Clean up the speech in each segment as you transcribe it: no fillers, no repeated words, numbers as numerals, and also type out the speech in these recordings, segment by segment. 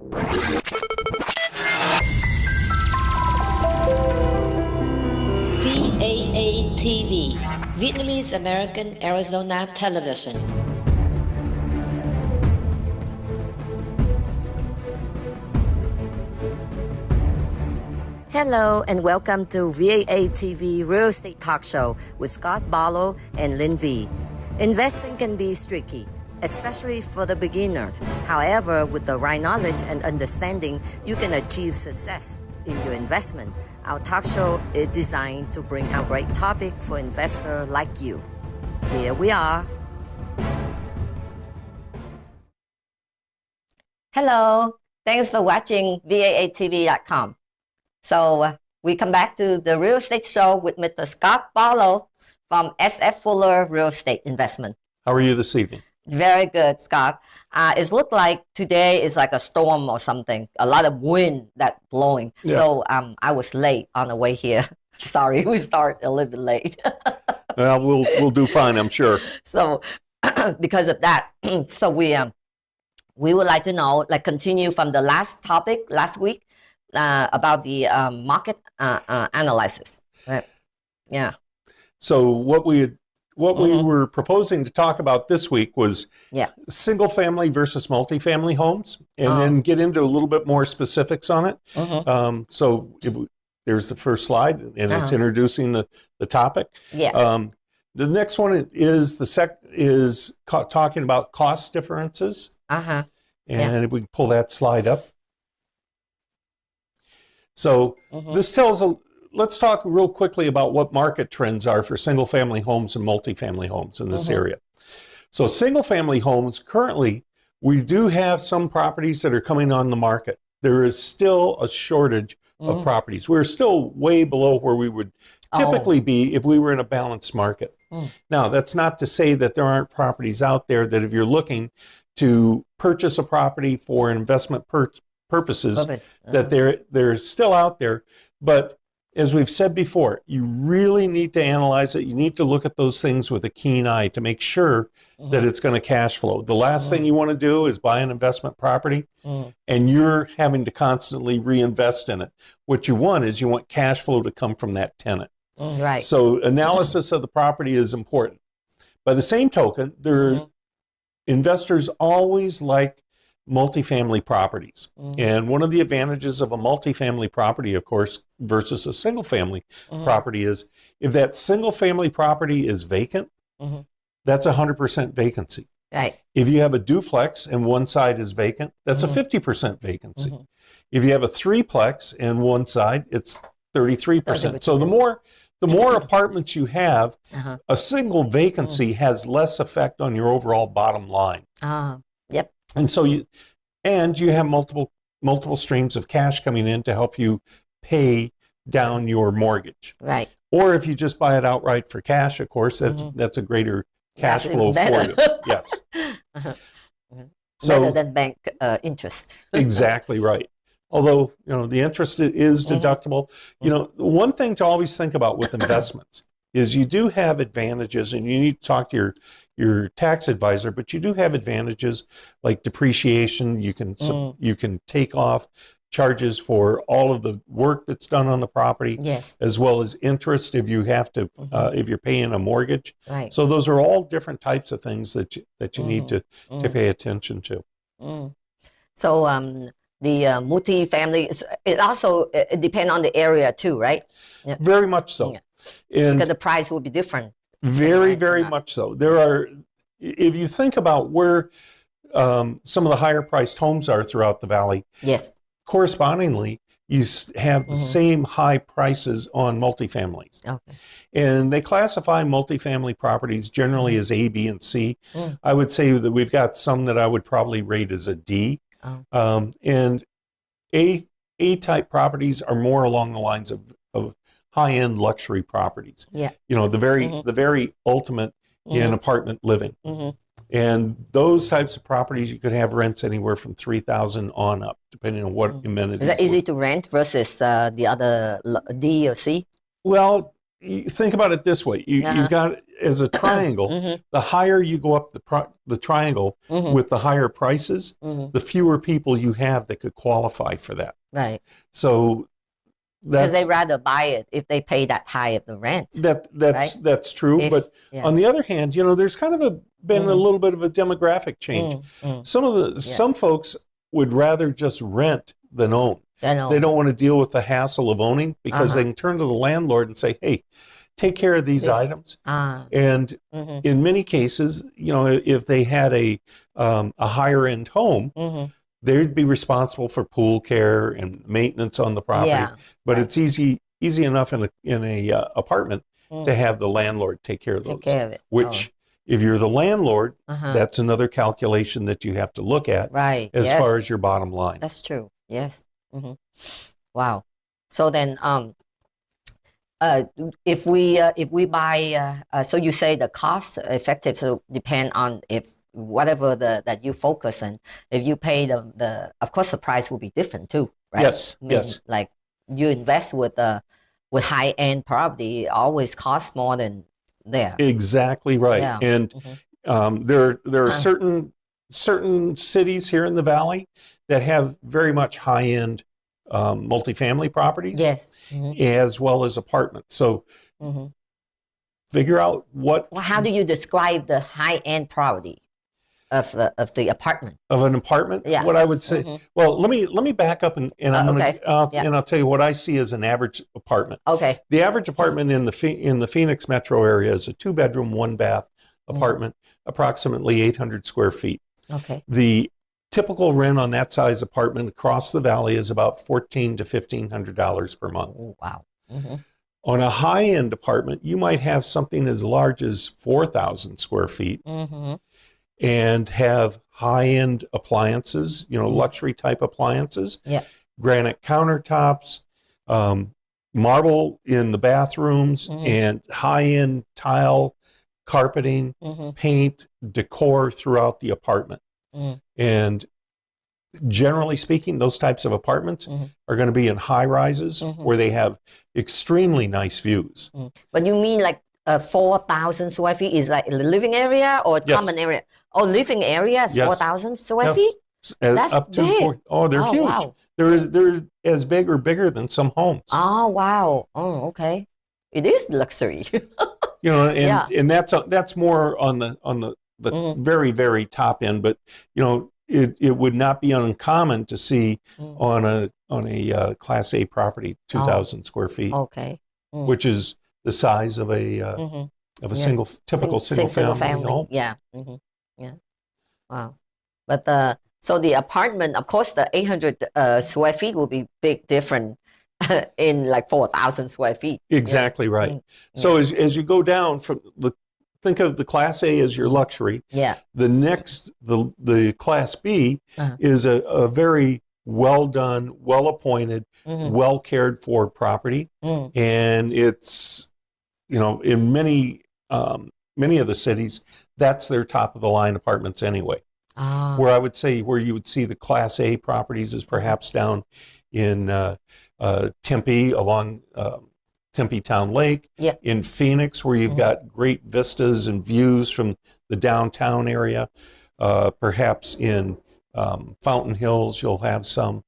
VAATV, Vietnamese American Arizona Television. Hello and welcome to VAATV Real Estate Talk Show with Scott Barlow and Linh Vi. Investing can be tricky, especially for the beginner. However, with the right knowledge and understanding, you can achieve success in your investment. Our talk show is designed to bring out great topic for investors like you. Here we are. Hello, thanks for watching VAATV.com. So we come back to the real estate show with Mr. Scott Barlow from SF Fowler Real Estate Investment. How are you this evening? Very good, Scott. It looked like today is like a storm or something. A lot of wind that blowing. Yeah. So I was late on the way here. Sorry, we start a little bit late. Well, we'll do fine, I'm sure. So because of that, so we would like to know, like, continue from the last topic last week about the market analysis. Right? Yeah. So what we were proposing to talk about this week was single family versus multifamily homes, and then get into a little bit more specifics on it. So there's the first slide, and it's introducing the topic. Yeah. The next one is talking about cost differences. And if we can pull that slide up. So this tells let's talk real quickly about what market trends are for single-family homes and multifamily homes in this area. So single-family homes, currently, we do have some properties that are coming on the market. There is still a shortage of properties. We're still way below where we would typically be if we were in a balanced market. Now, that's not to say that there aren't properties out there that if you're looking to purchase a property for investment purposes, that they're still out there. But as we've said before, you really need to analyze it. You need to look at those things with a keen eye to make sure that it's going to cash flow. The last thing you want to do is buy an investment property and you're having to constantly reinvest in it. What you want is you want cash flow to come from that tenant. Right. So analysis of the property is important. By the same token, investors always like multifamily properties. And one of the advantages of a multifamily property, of course, versus a single family property is if that single family property is vacant, that's 100% vacancy. Right. If you have a duplex and one side is vacant, that's a 50% vacancy. If you have a threeplex and one side, it's 33%. So the more apartments you have, a single vacancy has less effect on your overall bottom line. Yep. And so you have multiple streams of cash coming in to help you pay down your mortgage. Right. Or if you just buy it outright for cash, of course, that's a greater cash flow for you. Yes. So, better than bank interest. Exactly right. Although, the interest is deductible. The one thing to always think about with investments is you do have advantages, and you need to talk to your tax advisor, but you do have advantages like depreciation. You can take off charges for all of the work that's done on the property, as well as interest if you have to if you're paying a mortgage. Right. So those are all different types of things that you need to pay attention to. So the multifamily, it also depends on the area too, right? Yeah. Very much so. Yeah. And because the price will be different. Very much so. If you think about where some of the higher priced homes are throughout the valley, correspondingly, you have the same high prices on multifamilies. Okay. And they classify multifamily properties generally as A, B, and C. I would say that we've got some that I would probably rate as a D. And A-type properties are more along the lines of high-end luxury properties. Yeah. The very ultimate in apartment living. And those types of properties, you could have rents anywhere from $3,000 on up, depending on what amenities. Is that easy to rent versus the other D or C? Well, you think about it this way. You've got as a triangle, the higher you go up the triangle with the higher prices, the fewer people you have that could qualify for that. Right. So because they rather buy it if they pay that high of the rent. That's true. But on the other hand, there's kind of been a little bit of a demographic change. Some folks would rather just rent than own. They don't want to deal with the hassle of owning because they can turn to the landlord and say, hey, take care of these items. And in many cases, if they had a higher end home, they'd be responsible for pool care and maintenance on the property. But it's easy enough in a apartment to have the landlord take care of those. Take care of it. Which, if you're the landlord, that's another calculation that you have to look at as far as your bottom line. That's true. Yes. Wow. So then, if we buy, so you say the cost effective, so depend on whatever that you focus on. If you pay the of course the price will be different too, right? Yes. Yes. Like you invest with high end property, it always costs more than there. Exactly right. Yeah. And there are certain cities here in the valley that have very much high end multifamily properties. Yes. As well as apartments. So figure out Well, how do you describe the high end property of the apartment? Of an apartment? Yeah. What I would say. Well, let me back up and I'm okay. and I'll tell you what I see as an average apartment. Okay. The average apartment in the Phoenix metro area is a 2-bedroom, 1-bath apartment, approximately 800 square feet. Okay. The typical rent on that size apartment across the valley is about $1,400 to $1,500 per month. Oh, wow. On a high-end apartment, you might have something as large as 4,000 square feet and have high-end appliances, luxury type appliances, granite countertops, marble in the bathrooms, and high-end tile, carpeting, paint, decor throughout the apartment. And generally speaking, those types of apartments are going to be in high rises where they have extremely nice views. But you mean like 4,000 square feet is like the living area or common area? Oh, living area is 4,000 square feet? That's up to big. They're huge. Wow. They're as big or bigger than some homes. Oh, wow. Oh, okay. It is luxury. And that's more on the very, very top end, but it would not be uncommon to see on a Class A property 2,000 square feet. Okay. Which is the size of a typical single family home. Yeah. Yeah. Wow. But so the apartment, of course, the 800 square feet will be big different in like 4,000 square feet. Exactly right. So as you go down from think of the Class A as your luxury. Yeah. The next, the Class B is a very well done, well appointed, well cared for property, and it's in many of the cities that's their top of the line apartments anyway. Where I would say where you would see the Class A properties is perhaps down in Tempe along Tempe Town Lake, in Phoenix, where you've got great vistas and views from the downtown area. Perhaps in Fountain Hills, you'll have some.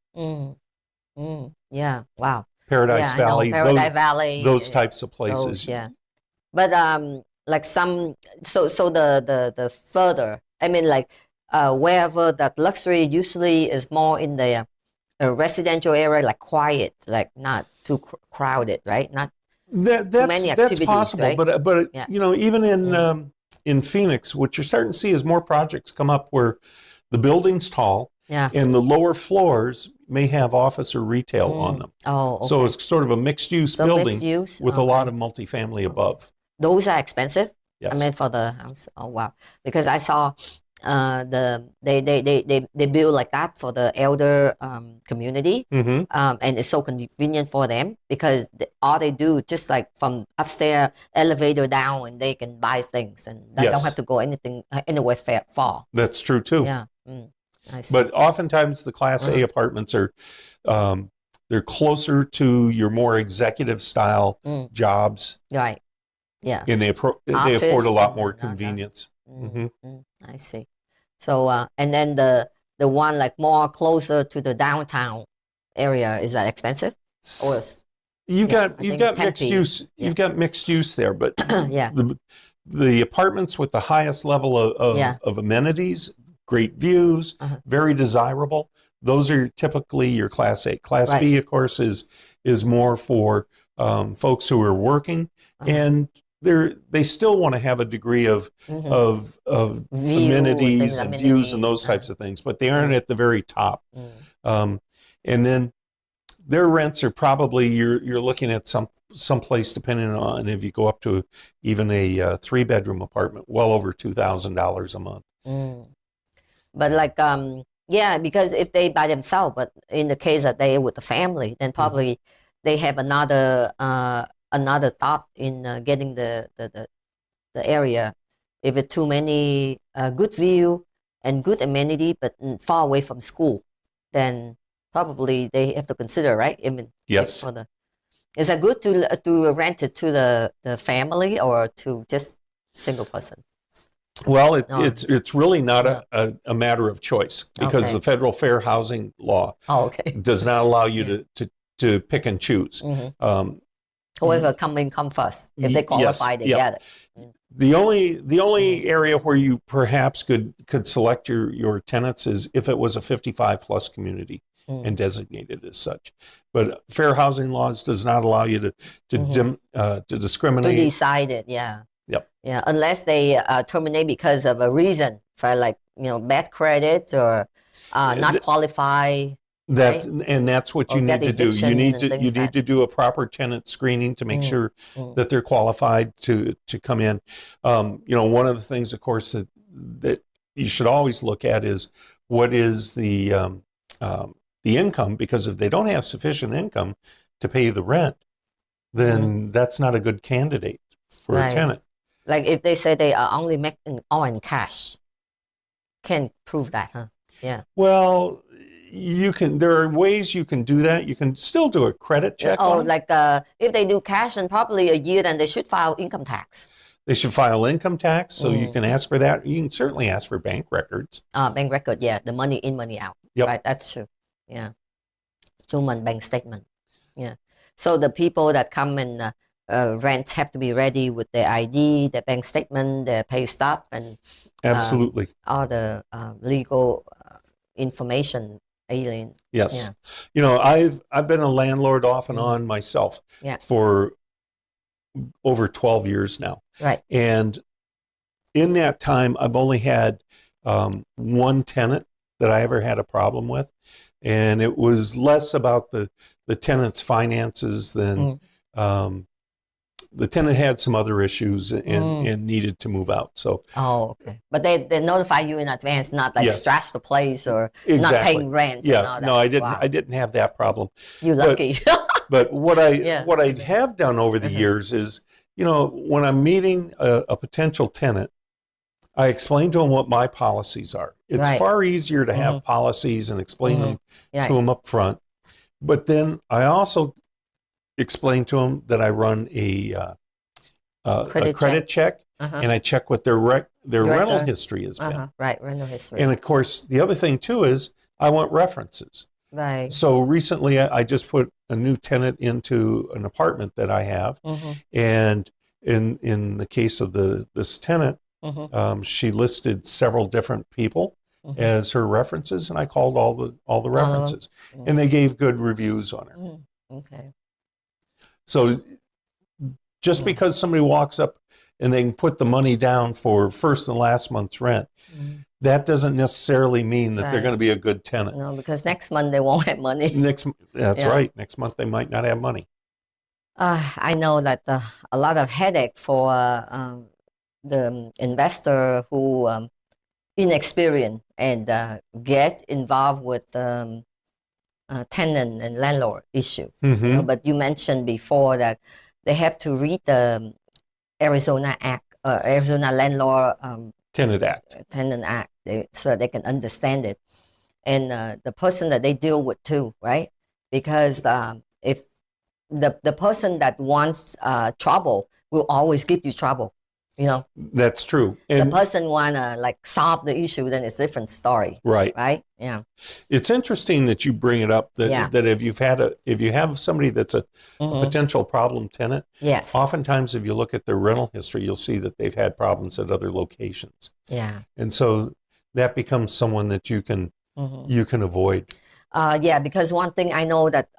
Yeah, wow. Paradise Valley, Valley, those types of places. But like some, so the further, I mean, like wherever that luxury usually is more in the residential area, like quiet, like not too crowded, right? Not too many activities. That's possible, right? but even in Phoenix, what you're starting to see is more projects come up where the building's tall, and the lower floors may have office or retail on them. Oh, okay. So it's sort of a mixed-use building with a lot of multifamily above. Those are expensive. Yes. I mean, for the house. Oh wow! Because I saw they build like that for the elder community, and it's so convenient for them because all they do just like from upstairs elevator down, and they can buy things and they don't have to go anywhere far. That's true too. Yeah. But oftentimes the Class A apartments are they're closer to your more executive style jobs. Right. Yeah. and they Office afford a lot and more then, convenience. I see. So, and then the one like more closer to the downtown area, is that expensive? Or You've yeah, got I you've think got Tempe. mixed use. Yeah. You've got mixed use there, but Yeah. the apartments with the highest level of amenities, great views, very desirable. Those are typically your Class A. Class B, of course, is more for folks who are working, and they still want to have a degree of View, amenities and views and those types of things, but they aren't at the very top. And then their rents are probably you're looking at some place, depending on if you go up to even a 3-bedroom apartment, well over $2,000 a month. But like yeah, because if they by themselves, but in the case that they with the family, then probably they have another thought in getting the area. If it's too many good view and good amenity, but far away from school, then probably they have to consider, right? I mean, yes. Is it good to rent it to the family or to just single person? Well, it's really not a matter of choice, because the federal fair housing law does not allow you to pick and choose. Whoever come first, if they qualify, they get it. The only area where you perhaps could select your tenants is if it was a 55+ community and designated as such. But fair housing laws does not allow you to discriminate. To decide it, yeah. Yep. Yeah, unless they terminate because of a reason, for like bad credit or not qualify. That right? And that's what you need to do. You need to do a proper tenant screening to make sure that they're qualified to come in. One of the things, of course, that you should always look at is what is the income, because if they don't have sufficient income to pay the rent, then that's not a good candidate for a tenant. Like if they say they are only making all in cash, can't prove that, huh? Yeah. Well, there are ways you can do that. You can still do a credit check. Like if they do cash and probably a year, then they should file income tax. They should file income tax, so you can ask for that. You can certainly ask for bank records. Bank record, yeah, the money in, money out. Yep. Right, that's true. Yeah. 2-month bank statement. Yeah. So the people that come and rent have to be ready with their ID, their bank statement, their pay stub, and absolutely all the legal information. Alien. Yes. Yeah. I've been a landlord off and on myself for over 12 years now. Right. And in that time, I've only had one tenant that I ever had a problem with. And it was less about the tenant's finances than the tenant had some other issues and needed to move out. So okay. But they notify you in advance, not like trash the place or not paying rent and all that. No, I didn't. Wow. I didn't have that problem. You're lucky. But what I have done over the years is, when I'm meeting a potential tenant, I explain to them what my policies are. It's far easier to have policies and explain them to them up front. But then I also explain to them that I run a credit check, and I check what their rental history has been. Right, rental history. And of course, the other thing too is I want references. Right. So recently, I just put a new tenant into an apartment that I have, and in the case of this tenant, she listed several different people as her references, and I called all the references, and they gave good reviews on her. Okay. So just because somebody walks up and they can put the money down for first and last month's rent, that doesn't necessarily mean that they're going to be a good tenant. No, because next month they won't have money. That's right. Next month they might not have money. I know that a lot of headache for the investor who inexperienced and get involved with tenant and landlord issue. But you mentioned before that they have to read the Arizona Act, Arizona Landlord Tenant Act, so they can understand it. And the person that they deal with too, right? Because if the person that wants trouble will always give you trouble. You know, That's true. the And person wanna like solve the issue, then it's a different story, right. right? Yeah. It's interesting that you bring it up that Yeah. that if you have somebody that's a potential problem tenant, Yes. oftentimes if you look at their rental history, you'll see that they've had problems at other locations. Yeah. And so that becomes someone that you can avoid. Yeah, because one thing I know that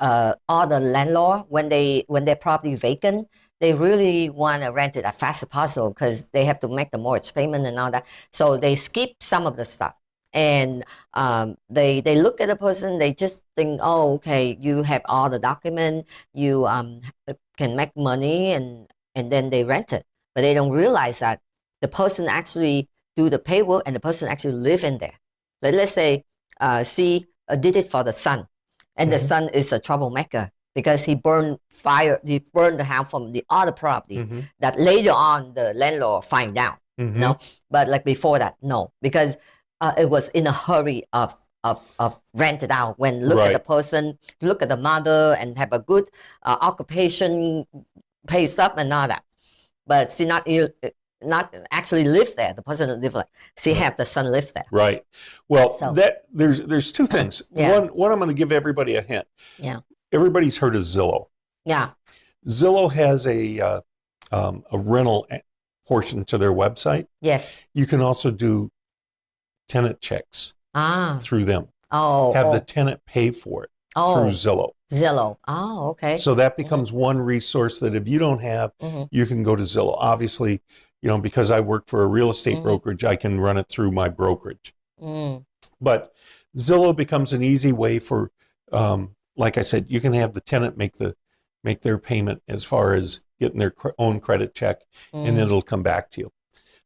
all the landlord, when their property vacant, they really want to rent it as fast as possible because they have to make the mortgage payment and all that. So they skip some of the stuff, and they look at the person. They just think, oh, okay, you have all the document, you can make money, and then they rent it. But they don't realize that the person actually do the paperwork and the person actually live in there. Let's say she did it for the son, and the son is a troublemaker because he burned the house from the other property that later on the landlord find out. No, but like before that, no, because it was in a hurry of rent it out. When look at the person, look at the mother, and have a good occupation, pay stuff and all that, but she not actually live there. The person live like she have the son live there. Right. Well, So- there's two things. Yeah. One, I'm going to give everybody a hint. Yeah. Everybody's heard of Zillow. Yeah. Zillow has a rental portion to their website. Yes. You can also do tenant checks through them. Oh. Have the tenant pay for it through Zillow. Zillow. Oh, okay. So that becomes one resource that if you don't have, you can go to Zillow. Obviously, because I work for a real estate brokerage, I can run it through my brokerage. But Zillow becomes an easy way for, like I said, you can have the tenant make their payment as far as getting their own credit check, and then it'll come back to you.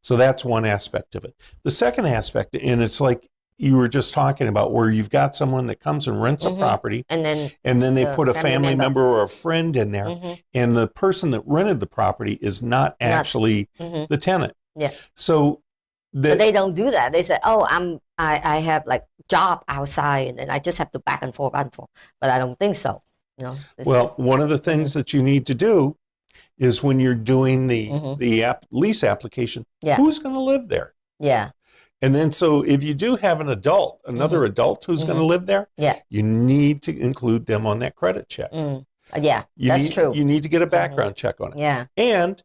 So that's one aspect of it. The second aspect, and it's like you were just talking about, where you've got someone that comes and rents a property, and then they put a family member or a friend in there, and the person that rented the property is not actually the tenant. Yeah. So but they don't do that. They say, "Oh, I have like job outside, and then I just have to back and forth. But I don't think so. Well, one of the things that you need to do is when you're doing the lease application, who's going to live there? Yeah. And then, so if you do have another adult who's going to live there, you need to include them on that credit check. Yeah, that's true. You need to get a background check on it. Yeah. And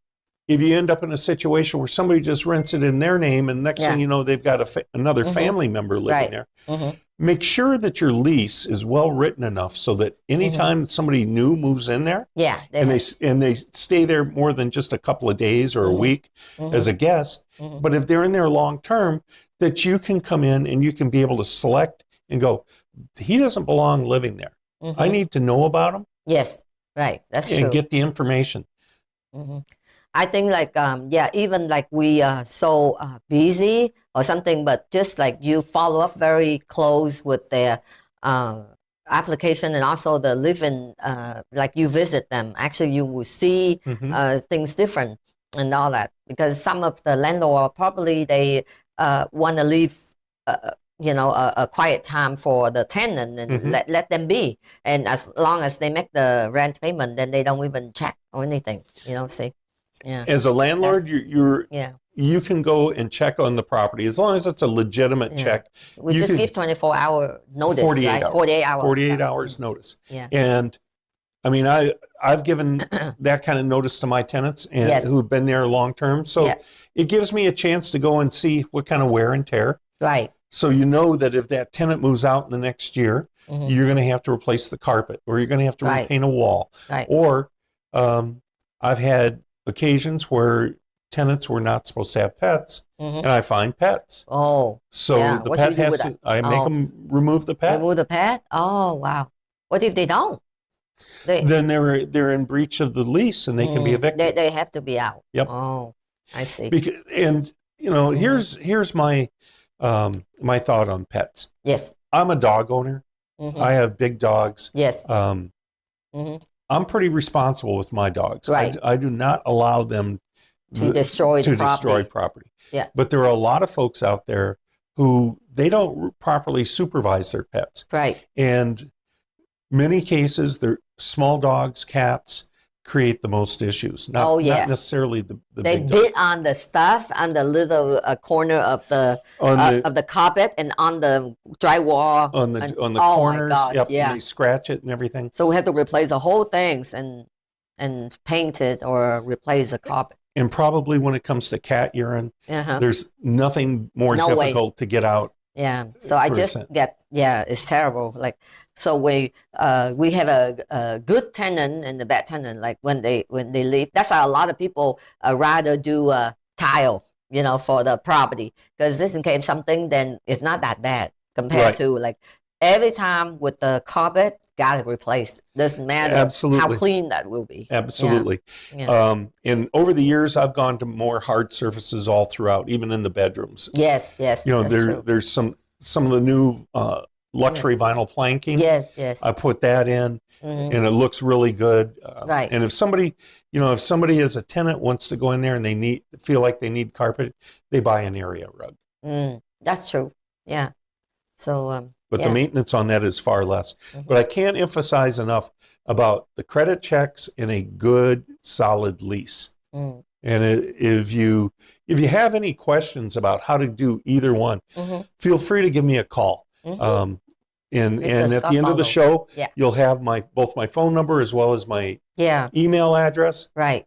if you end up in a situation where somebody just rents it in their name, and next thing you know, they've got another family member living there, make sure that your lease is well written enough so that anytime somebody new moves in there, and they stay there more than just a couple of days or a week as a guest, but if they're in there long term, that you can come in and you can be able to select and go, he doesn't belong living there. I need to know about him. Yes, right. That's true. And get the information. I think like, even like we are so busy or something, but just like you follow up very close with their application, and also the living, like you visit them, actually you will see things different and all that, because some of the landlord probably they want to leave a quiet time for the tenant and let them be, and as long as they make the rent payment, then they don't even check or anything, see. Yeah. As a landlord, you can go and check on the property as long as it's a legitimate check. We just give 24-hour notice, 48 right? hours. 48 hours. 48 hours notice. Yeah. And I mean, I've given that kind of notice to my tenants and who've been there long term. So it gives me a chance to go and see what kind of wear and tear. Right. So you know that if that tenant moves out in the next year, you're going to have to replace the carpet, or you're going to have to repaint a wall. Right. Or I've had occasions where tenants were not supposed to have pets, and I find pets. Oh. So the pet has to, I make them remove the pet. Remove the pet? Oh, wow. What if they don't? Then they're in breach of the lease, and they can be evicted. They have to be out. Yep. Oh, I see. Here's my my thought on pets. Yes. I'm a dog owner. I have big dogs. Yes. I'm pretty responsible with my dogs. Right. I do not allow them to destroy property. Yeah. But there are a lot of folks out there who they don't properly supervise their pets. Right. And many cases, they're small dogs, cats. create the most issues. Not, Oh, yes. not necessarily the They big bid on the stuff on the little corner of the carpet and on the drywall. on the and, on the oh corners. my gosh, Yep, yeah. and they scratch it and everything. So we have to replace the whole things and paint it or replace the carpet. And probably when it comes to cat urine, Uh-huh. there's nothing more No way. difficult to get out. Yeah. So I For just example. it's terrible. Like, so we have a good tenant and a bad tenant. Like when they leave, that's why a lot of people rather do tile, for the property, because just in case something, then it's not that bad compared Right. to like every time with the carpet, got to replace. Doesn't matter Absolutely. how clean that will be. Absolutely. Yeah. And over the years, I've gone to more hard surfaces all throughout, even in the bedrooms. Yes. That's true. There's some of the new luxury vinyl planking. Yes. I put that in, and it looks really good. Right. And if somebody as a tenant wants to go in there and they feel like they need carpet, they buy an area rug. That's true. Yeah. So. But the maintenance on that is far less. But I can't emphasize enough about the credit checks and a good, solid lease. And if you have any questions about how to do either one, feel free to give me a call. And at the end of the show, you'll have both my phone number as well as my email address. Right.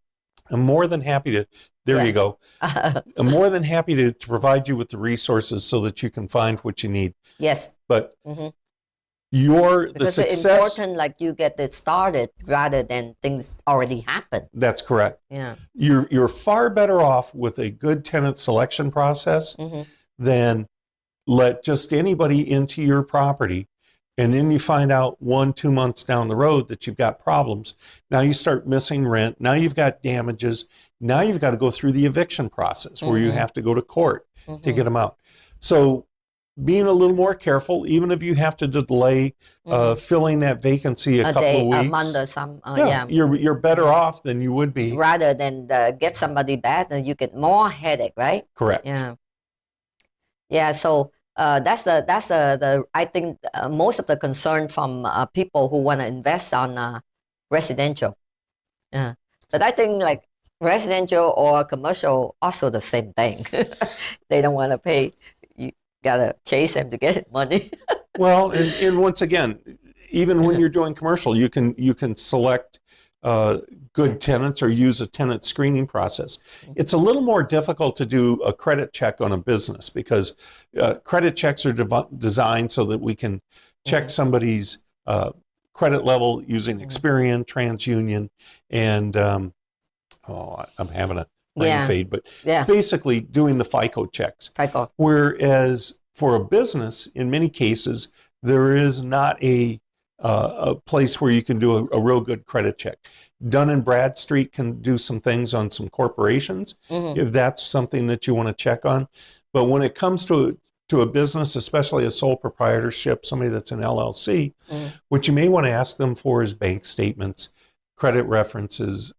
I'm more than happy to. There you go. I'm more than happy to provide you with the resources so that you can find what you need. Yes. But the success. It's important, like you get it started rather than things already happen. That's correct. Yeah. You're far better off with a good tenant selection process than let just anybody into your property. And then you find out 1-2 months down the road that you've got problems. Now you start missing rent. Now you've got damages. Now you've got to go through the eviction process where you have to go to court to get them out. So being a little more careful, even if you have to delay filling that vacancy a couple of weeks. A month or some. You're better off than you would be. Rather than get somebody bad, then you get more headache, right? Correct. Yeah. Yeah. So that's the I think most of the concern from people who want to invest on residential. Yeah. But I think like residential or commercial also the same thing. They don't want to pay. You gotta chase them to get money. Well, and once again, even when you're doing commercial, you can select good tenants or use a tenant screening process. It's a little more difficult to do a credit check on a business because credit checks are designed so that we can check somebody's credit level using Experian, TransUnion, and I'm having a brain fade, but basically doing the FICO checks. FICO. Whereas for a business, in many cases, there is not a place where you can do a real good credit check. Dun & Bradstreet can do some things on some corporations if that's something that you want to check on. But when it comes to a business, especially a sole proprietorship, somebody that's an LLC, what you may want to ask them for is bank statements, credit references,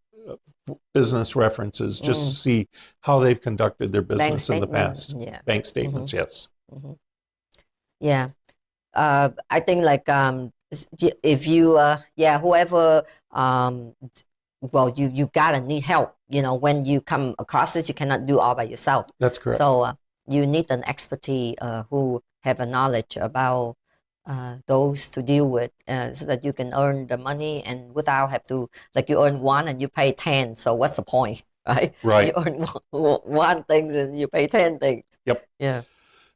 business references, just to see how they've conducted their business in the past. Yeah. Bank statements, yes. Yeah. I think like if you whoever you gotta need help. When you come across this, you cannot do all by yourself. That's correct. So you need an expertise who have a knowledge about those to deal with, so that you can earn the money and without have to, like, you earn one and you pay 10. So what's the point, right? Right. You earn one thing and you pay 10 things. Yep. Yeah.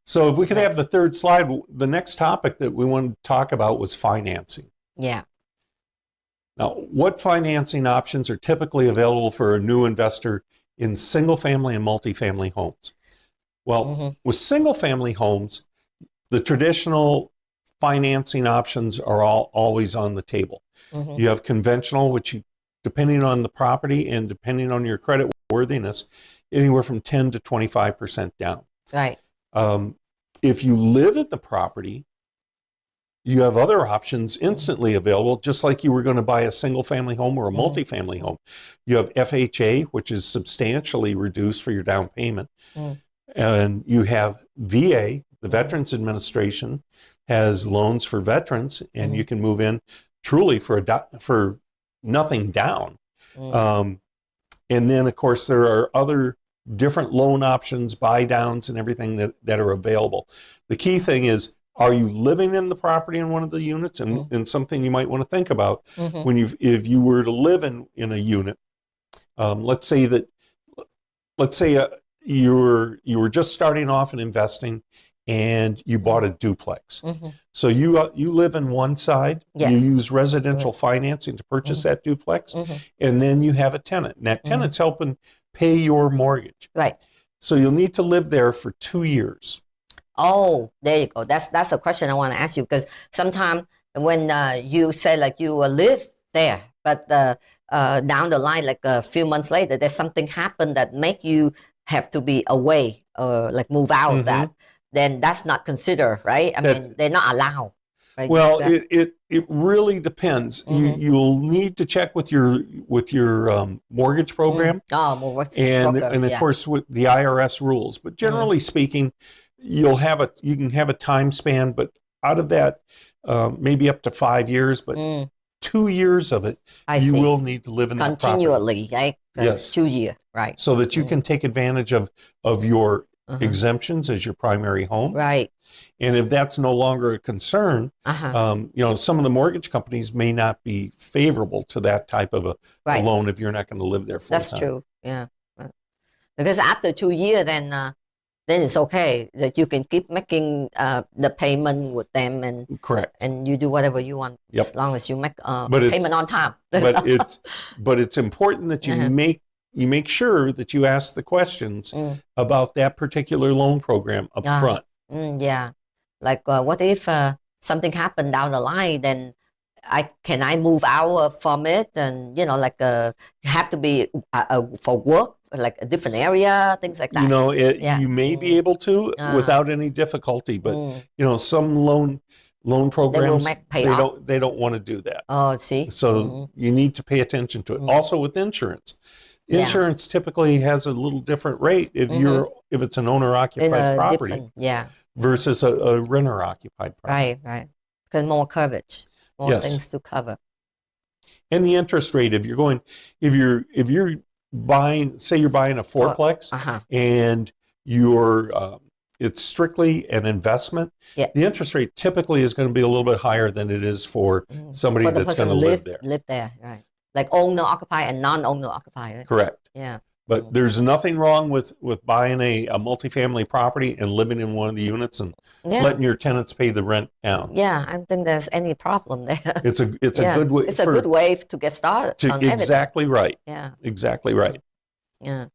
So if we could have the third slide, the next topic that we wanted to talk about was financing. Yeah. Now, what financing options are typically available for a new investor in single-family and multifamily homes? Well, with single-family homes, the traditional financing options are always on the table. You have conventional, which depending on the property and depending on your credit worthiness, anywhere from 10 to 25% down. Right. If you live at the property, you have other options instantly available, just like you were going to buy a single family home or a multifamily home. You have FHA, which is substantially reduced for your down payment. And you have VA, the Veterans Administration, has loans for veterans, and you can move in truly for nothing down. And then, of course, there are other different loan options, buy downs, and everything that are available. The key thing is, are you living in the property in one of the units? And something you might want to think about when if you were to live in a unit, let's say you were just starting off in investing and you bought a duplex. So you live in one side, you use residential financing to purchase that duplex, and then you have a tenant. And that tenant's helping pay your mortgage. Right. So you'll need to live there for 2 years. Oh, there you go. That's a question I want to ask you, because sometimes when you say like you live there, but down the line, like a few months later, there's something happened that make you have to be away or like move out of that, then that's not considered, right? I mean, they're not allowed. Right? Well, it really depends. You'll need to check with your mortgage program. And of course with the IRS rules. But generally speaking, you can have a time span, but out of that, maybe up to 5 years, but 2 years of it, you will need to live in that property. Continually, right? Yes. 2 years, right. So that you can take advantage of your exemptions as your primary home. Right. And if that's no longer a concern, some of the mortgage companies may not be favorable to that type of a loan if you're not going to live there full time. That's true, yeah. Because after 2 years, then it's okay that you can keep making the payment with them, and correct, and you do whatever you want as long as you make payment on time. but it's important that you make sure that you ask the questions about that particular loan program up front. Yeah, like what if something happened down the line? Then can I move out from it, and have to be for work, like a different area, things like that. You may be able to without any difficulty, but some loan programs they don't want to do that. Oh, see. So you need to pay attention to it. Also with insurance. Insurance typically has a little different rate if it's an owner occupied property versus a renter occupied property. Right. Because more coverage, more things to cover. And the interest rate, if you're buying, say you're buying a fourplex and it's strictly an investment, the interest rate typically is going to be a little bit higher than it is for somebody that's going to live there. Live there, right. Like owner occupied and non-owner occupied. Right? Correct. Yeah. But there's nothing wrong with buying a multifamily property and living in one of the units and letting your tenants pay the rent down. Yeah, I don't think there's any problem there. It's a good way. It's a good way to get started. Exactly right. Yeah. Exactly right. Yeah.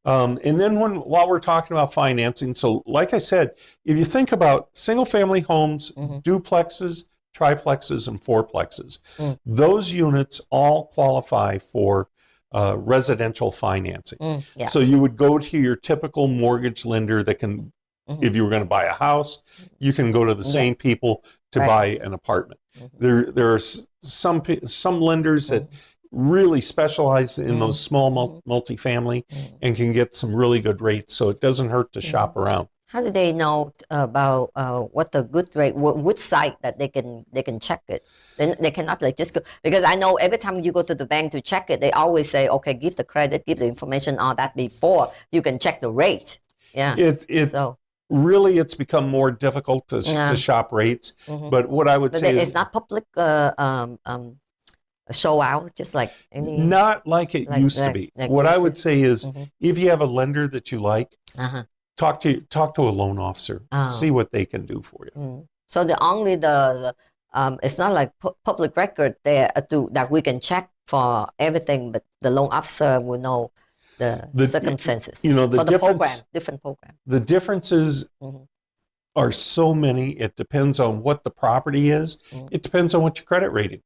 And then while we're talking about financing, so like I said, if you think about single family homes, duplexes, triplexes, and fourplexes, those units all qualify for residential financing. So you would go to your typical mortgage lender that can, if you were going to buy a house, you can go to the same people to buy an apartment. There are some lenders that really specialize in those small multifamily and can get some really good rates, so it doesn't hurt to shop around. How do they know about what the good rate, which site that they can check it? Then they cannot like just go, because I know every time you go to the bank to check it, they always say, okay, give the credit, give the information, all that before you can check the rate. Yeah. Really, it's become more difficult to shop rates. But what I would say is not public show out, just like any. Not like it used to be. What I would say is, if you have a lender that you like, talk to a loan officer, see what they can do for you. So it's not like public record there that we can check for everything, but the loan officer will know the circumstances for the different program. The differences are so many. It depends on what the property is. It depends on what your credit rating.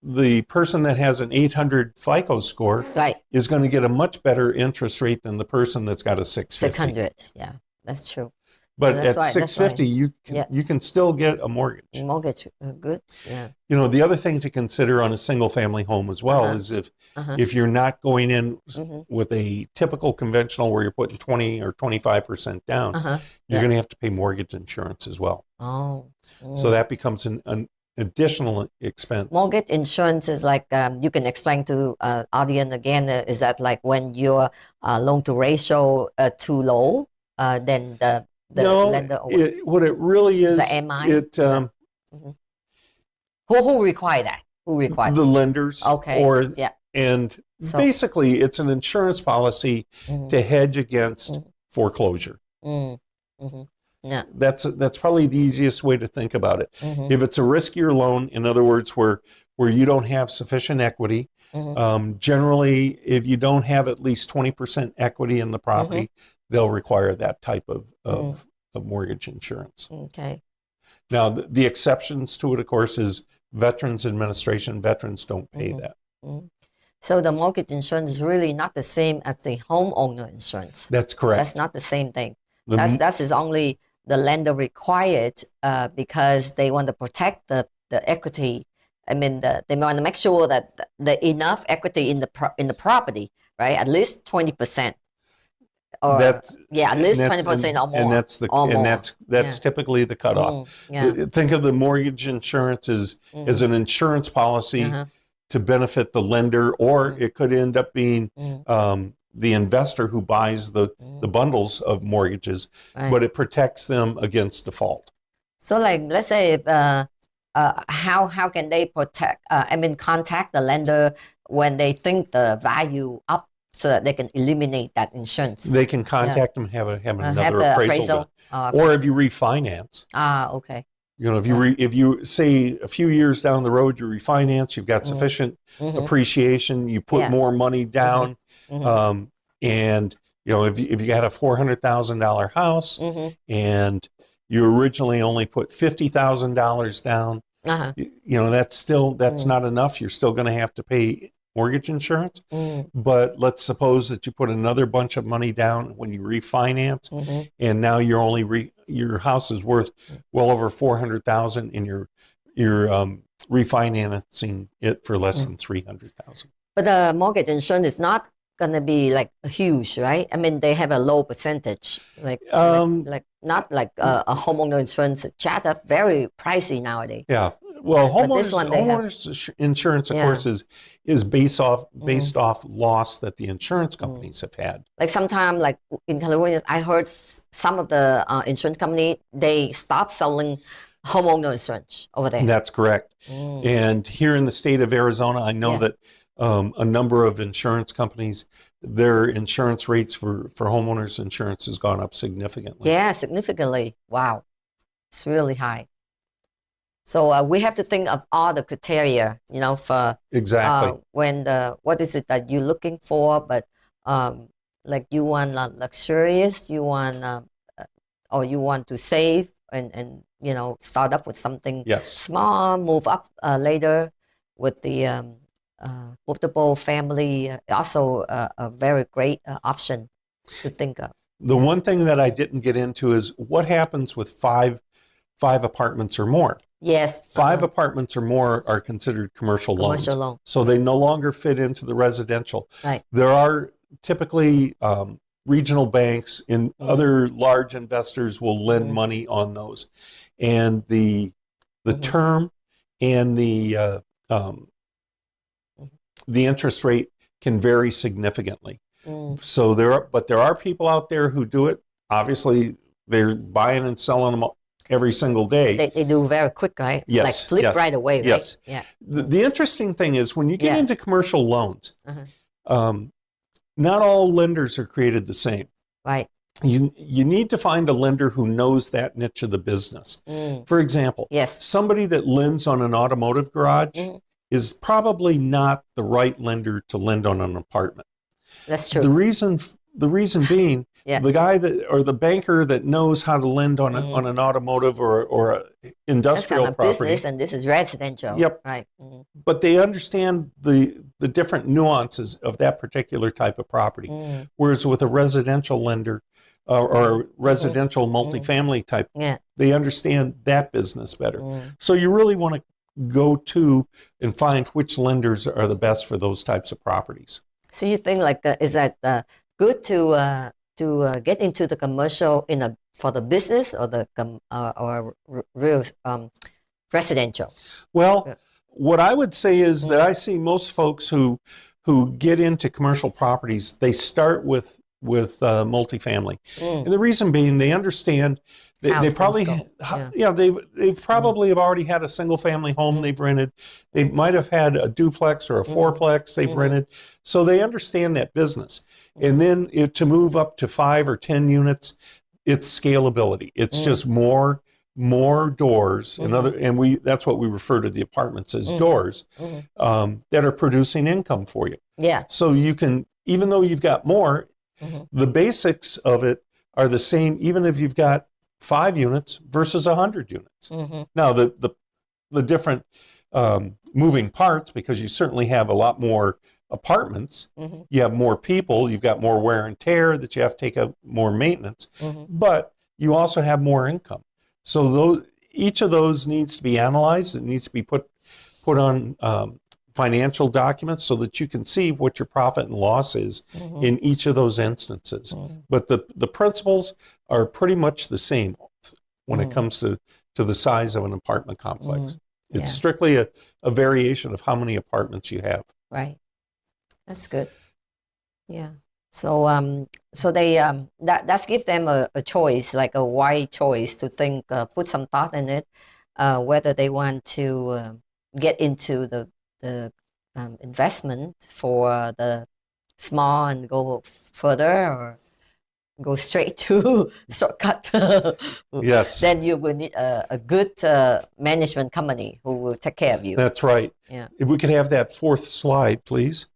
The person that has an 800 FICO score is going to get a much better interest rate than the person that's got a 650. 600, yeah, that's true. But at 650, you can still get a mortgage. Mortgage, good, yeah. The other thing to consider on a single family home as well is if you're not going in with a typical conventional where you're putting 20 or 25% down, you're going to have to pay mortgage insurance as well. Oh. So that becomes an additional expense. Mortgage insurance is like, you can explain to audience again, is that like when your loan to ratio too low, then the No, lender, what it really is, the MI? Mhm. Who require that? Who require? the lenders. Okay. Or, yeah. and So- basically it's an insurance policy to hedge against foreclosure. Mm-hmm. Yeah. That's probably the easiest way to think about it. If it's a riskier loan, in other words, where you don't have sufficient equity, generally, if you don't have at least 20% equity in the property, they'll require that type of mortgage insurance. Okay. Now, the exceptions to it, of course, is Veterans Administration. Veterans don't pay that. So the mortgage insurance is really not the same as the homeowner insurance. That's correct. That's not the same thing. That is only the lender required because they want to protect the equity. I mean, they want to make sure that the enough equity in the property, right? At least 20%. Or at least 20% or more. And that's typically the cutoff. Think of the mortgage insurance as an insurance policy to benefit the lender, or it could end up being the investor who buys the bundles of mortgages, but it protects them against default. So, like, let's say, if, how can they contact the lender when they think the value up, so that they can eliminate that insurance? They can contact them, have another appraisal done. Or if you refinance. Okay. You know, if you say a few years down the road you refinance, you've got sufficient appreciation, you put more money down, and you know, if you got a $400,000 house and you originally only put $50,000 down, you know, that's not enough. You're still going to have to pay mortgage insurance. But let's suppose that you put another bunch of money down when you refinance, and now you're only your house is worth well over $400,000, and you're refinancing it for less than $300,000. But the mortgage insurance is not going to be like huge, right? I mean, they have a low percentage, like not like a homeowner insurance. That's very pricey nowadays. Yeah. Well, homeowners insurance, of course, is based off loss that the insurance companies have had. Like sometimes, like in California, I heard some of the insurance company, they stop selling homeowner insurance over there. That's correct. And here in the state of Arizona, I know that a number of insurance companies, their insurance rates for homeowners insurance has gone up significantly. Yeah, significantly. Wow. It's really high. So we have to think of all the criteria, you know, for when what is it that you're looking for, but like you want luxurious, you want or you want to save and you know, start up with something small, move up later with the multiple family, also a very great option to think of. The one thing that I didn't get into is what happens with five apartments or more. Yes. Five apartments or more are considered commercial loans. So they no longer fit into the residential. Right. There are typically regional banks and other large investors will lend money on those. And the term and the interest rate can vary significantly. So there are people out there who do it. Obviously, they're buying and selling them every single day. They do very quick, right? Yes. Like flip right away, right? Yes. Yeah. The interesting thing is when you get into commercial loans, not all lenders are created the same. Right. You need to find a lender who knows that niche of the business. For example, somebody that lends on an automotive garage is probably not the right lender to lend on an apartment. That's true. The reason being, the guy or the banker that knows how to lend on an automotive or a industrial that's kind of property, business, and this is residential. Yep. Right. But they understand the different nuances of that particular type of property. Whereas with a residential lender or residential multifamily type, they understand that business better. So you really want to go to and find which lenders are the best for those types of properties. So you think like is that good to get into the commercial for the business or the real residential? Well, what I would say is that I see most folks who get into commercial properties, they start with multifamily, and the reason being they understand they probably they've probably have already had a single family home they've rented. They might have had a duplex or a fourplex they've rented, so they understand that business. And then to move up to 5 or 10 units, it's scalability. It's just more doors and that's what we refer to the apartments as doors that are producing income for you. Yeah. So you can, even though you've got more, the basics of it are the same, even if you've got 5 units versus 100 units. Now the different moving parts, because you certainly have a lot more apartments, you have more people, you've got more wear and tear that you have to take up more maintenance, but you also have more income. So each of those needs to be analyzed. It needs to be put on financial documents so that you can see what your profit and loss is in each of those instances. But the principles are pretty much the same when it comes to the size of an apartment complex. It's strictly a variation of how many apartments you have. Right. That's good. Yeah. So so they that's give them a choice, like a wide choice to think, put some thought in it, whether they want to get into the investment for the small and go further, or go straight to shortcut. Yes. Then you will need a good management company who will take care of you. That's right. Yeah. If we could have that 4th slide, please.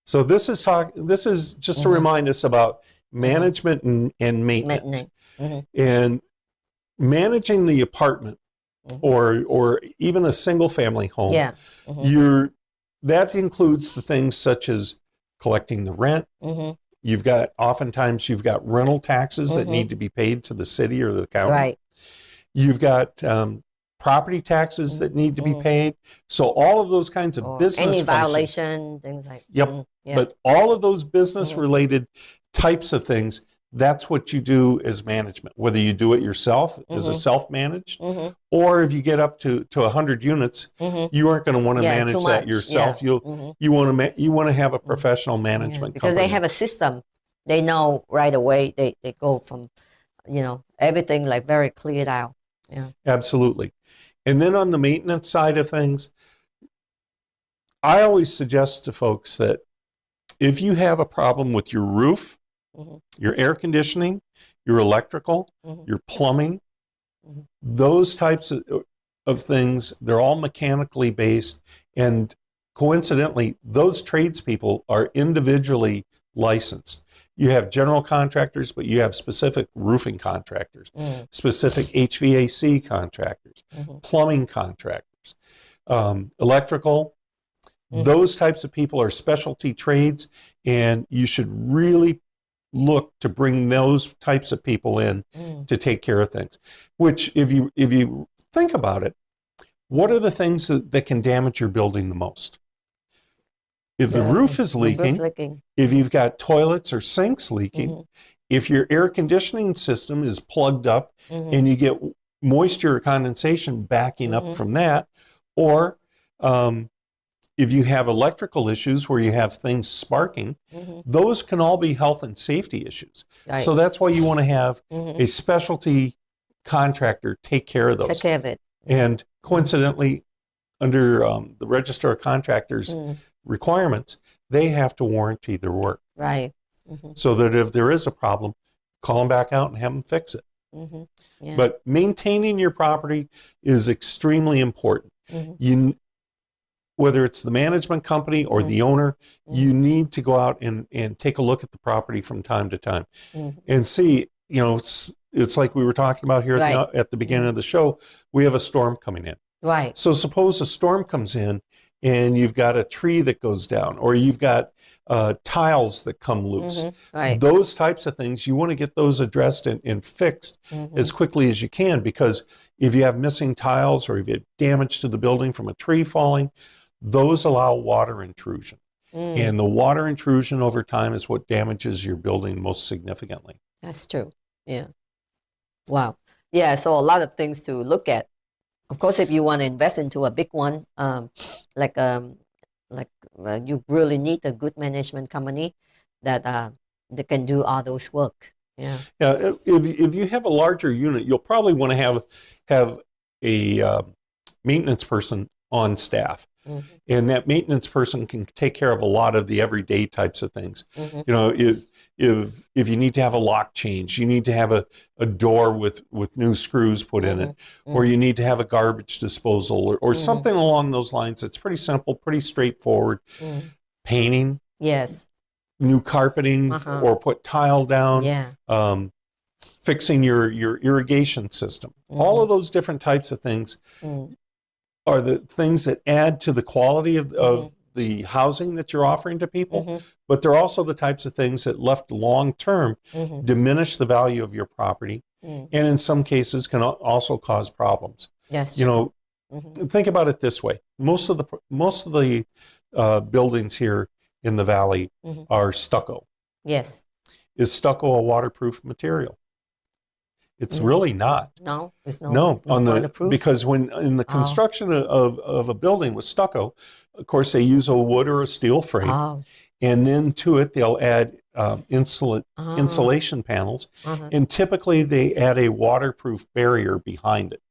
So this is just to remind us about management and maintenance. And managing the apartment or even a single family home. Yeah. That includes the things such as collecting the rent. Oftentimes you've got rental taxes that need to be paid to the city or the county. Right. You've got property taxes that need to be paid. So all of those kinds of business any violation, things like Yep. But all of those business related types of things, that's what you do as management, whether you do it yourself as a self-managed, or if you get up to 100 units, you aren't going to want to manage that yourself. You want to have a professional management because company. they have a system. They know right away. They go from, everything like very cleared out. Yeah. Absolutely. And then on the maintenance side of things, I always suggest to folks that if you have a problem with your roof, your air conditioning, your electrical, your plumbing, those types of things, they're all mechanically based. And coincidentally, those tradespeople are individually licensed. You have general contractors, but you have specific roofing contractors, specific HVAC contractors, plumbing contractors, electrical. Those types of people are specialty trades, and you should really look to bring those types of people in to take care of things. Which, if you think about it, what are the things that can damage your building the most? If the roof is leaking, if you've got toilets or sinks leaking, if your air conditioning system is plugged up and you get moisture or condensation backing up from that, or if you have electrical issues where you have things sparking, those can all be health and safety issues. Right. So that's why you want to have a specialty contractor take care of those. Take care of it. And coincidentally, under the Register of Contractors requirements, they have to warranty their work. Right. So that if there is a problem, call them back out and have them fix it. Yeah. But maintaining your property is extremely important. Whether it's the management company or the owner, you need to go out and take a look at the property from time to time and see, it's like we were talking about here at the beginning of the show, we have a storm coming in. Right. So suppose a storm comes in and you've got a tree that goes down, or you've got tiles that come loose. Right. Those types of things, you want to get those addressed and fixed as quickly as you can, because if you have missing tiles or if you have damage to the building from a tree falling, those allow water intrusion. And the water intrusion over time is what damages your building most significantly. That's true. Yeah. Wow. Yeah, so a lot of things to look at. Of course, if you want to invest into a big one, like you really need a good management company that can do all those work. Yeah. Yeah, if you have a larger unit, you'll probably want to have a maintenance person on staff, and that maintenance person can take care of a lot of the everyday types of things. You know, if you need to have a lock change, you need to have a door with new screws put in it, or you need to have a garbage disposal or something along those lines. It's pretty simple, pretty straightforward. Painting. Yes. New carpeting or put tile down. Yeah. Fixing your irrigation system. All of those different types of things are the things that add to the quality of the housing that you're offering to people, but they're also the types of things that left long term diminish the value of your property, and in some cases can also cause problems. Yes. You know, think about it this way: most of the buildings here in the valley are stucco. Yes. Is stucco a waterproof material? It's really not. No, it's no on waterproof. Because when in the construction of a building with stucco, of course they use a wood or a steel frame, and then to it they'll add insulation panels, and typically they add a waterproof barrier behind it.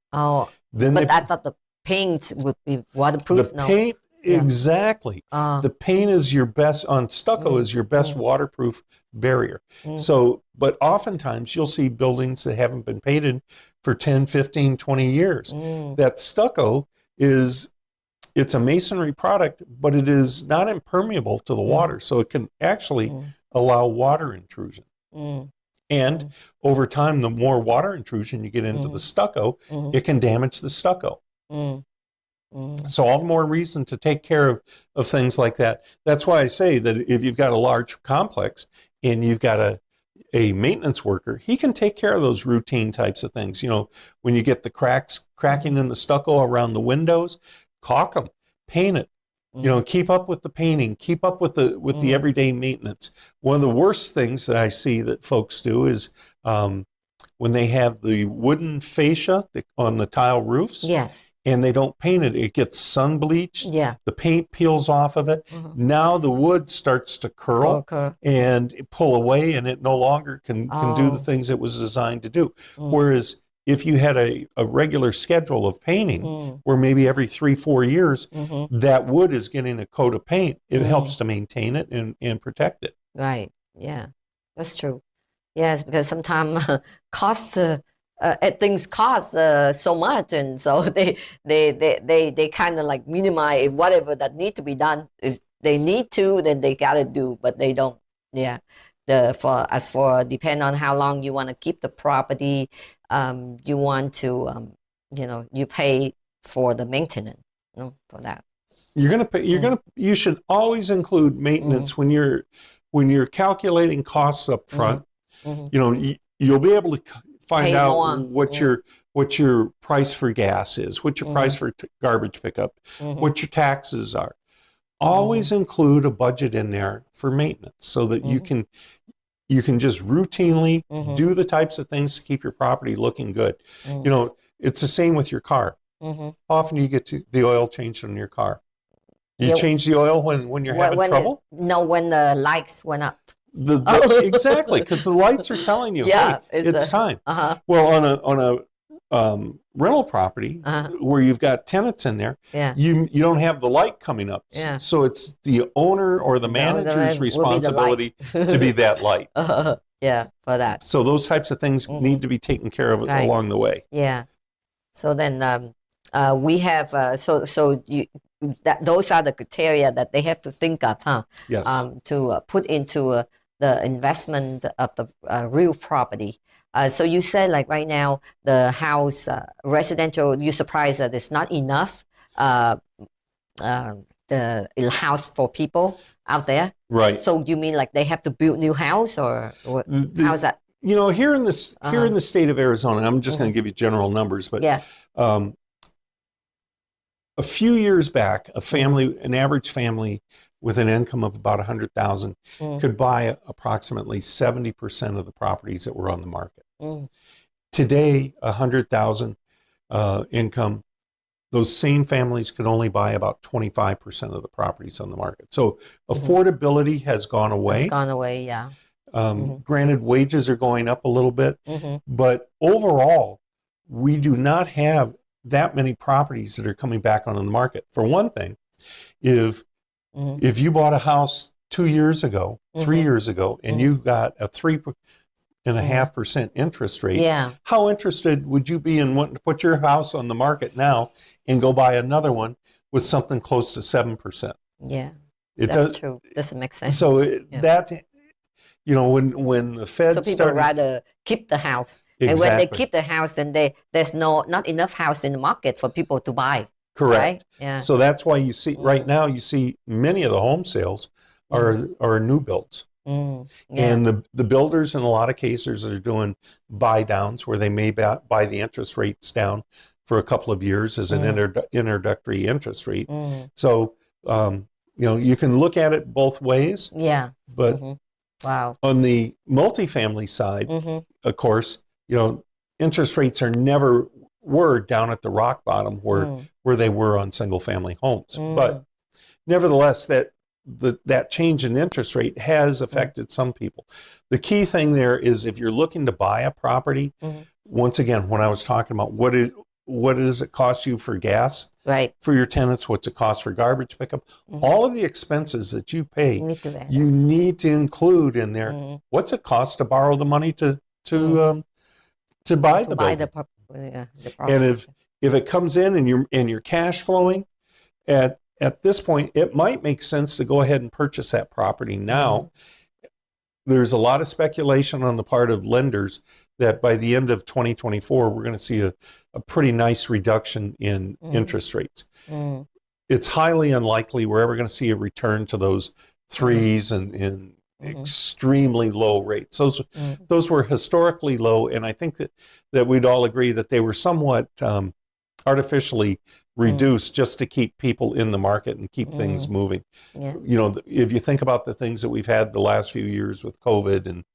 Then I thought the paint would be waterproof. The paint. Exactly. The paint is your best, on stucco is your best waterproof barrier. So, but oftentimes you'll see buildings that haven't been painted for 10, 15, 20 years. That stucco it's a masonry product, but it is not impermeable to the water. So it can actually allow water intrusion. And over time, the more water intrusion you get into the stucco, it can damage the stucco. So all the more reason to take care of things like that. That's why I say that if you've got a large complex and you've got a maintenance worker, he can take care of those routine types of things. You know, when you get the cracking in the stucco around the windows, caulk them, paint it. You know, keep up with the painting, keep up with the everyday maintenance. One of the worst things that I see that folks do is when they have the wooden fascia on the tile roofs. Yes. And they don't paint it, it gets sun bleached. Yeah. The paint peels off of it. Now the wood starts to curl and pull away, and it no longer can do the things it was designed to do. Whereas if you had a regular schedule of painting, where maybe every 3-4 years, that wood is getting a coat of paint, it helps to maintain it and protect it. Right. Yeah, that's true. Yes, because sometimes costs. Things cost so much, and so they kind of like minimize whatever that need to be done. If they need to, then they gotta do, but they don't. Yeah. As for depend on how long you want to keep the property, you want to you pay for the maintenance, for that. You're gonna pay. You should always include maintenance when you're calculating costs up front. You know, you'll be able to find out what your price for gas is, what your price for garbage pickup, what your taxes are. Always include a budget in there for maintenance so that you can just routinely do the types of things to keep your property looking good. You know, it's the same with your car. How often do you get the oil changed on your car? Do you change the oil when you're having trouble? When the lights went up. Exactly, because the lights are telling you, hey, it's time. Well, on a rental property where you've got tenants in there, you don't have the light coming up. So it's the owner or the manager's responsibility to be that light. Yeah, for that. So those types of things need to be taken care of along the way. Yeah. So then we have those are the criteria that they have to think of, huh? Yes. To put into the investment of the real property. So you said like right now the house residential, you're surprised that it's not enough the house for people out there, right? So you mean like they have to build new house, or how's that? You know, here in the state of Arizona, I'm just going to give you general numbers, but a few years back, an average family with an income of about $100,000 could buy approximately 70% of the properties that were on the market. Today, 100,000 income, those same families could only buy about 25% of the properties on the market. So affordability has gone away. It's gone away, yeah. Granted, wages are going up a little bit, but overall, we do not have that many properties that are coming back on the market. For one thing, if you bought a house 2 years ago, 3 years ago, and you got a 3.5% interest rate, how interested would you be in wanting to put your house on the market now and go buy another one with something close to 7%? Yeah, that's true. Doesn't make sense. So that, you know, when the Fed so people rather keep the house. Exactly. And when they keep the house, then there's not enough house in the market for people to buy. Correct. Right? Yeah. So that's why you see right now, you see many of the home sales are new builds. And the builders in a lot of cases are doing buy downs where they may buy the interest rates down for a couple of years as an introductory interest rate. So, you know, you can look at it both ways. Yeah. But wow. On the multifamily side, of course, you know, interest rates were down at the rock bottom where they were on single family homes. But nevertheless, that change in interest rate has affected some people. The key thing there is if you're looking to buy a property, once again, when I was talking about what does it cost you for gas for your tenants, what's it cost for garbage pickup, all of the expenses that you pay, you need to include in there what's it cost to borrow the money to buy the property. And if it comes in and you're cash flowing, at this point, it might make sense to go ahead and purchase that property now. There's a lot of speculation on the part of lenders that by the end of 2024, we're going to see a pretty nice reduction in interest rates. It's highly unlikely we're ever going to see a return to those threes and extremely low rates. Those were historically low, and I think that we'd all agree that they were somewhat artificially reduced just to keep people in the market and keep things moving. You know, if you think about the things that we've had the last few years with COVID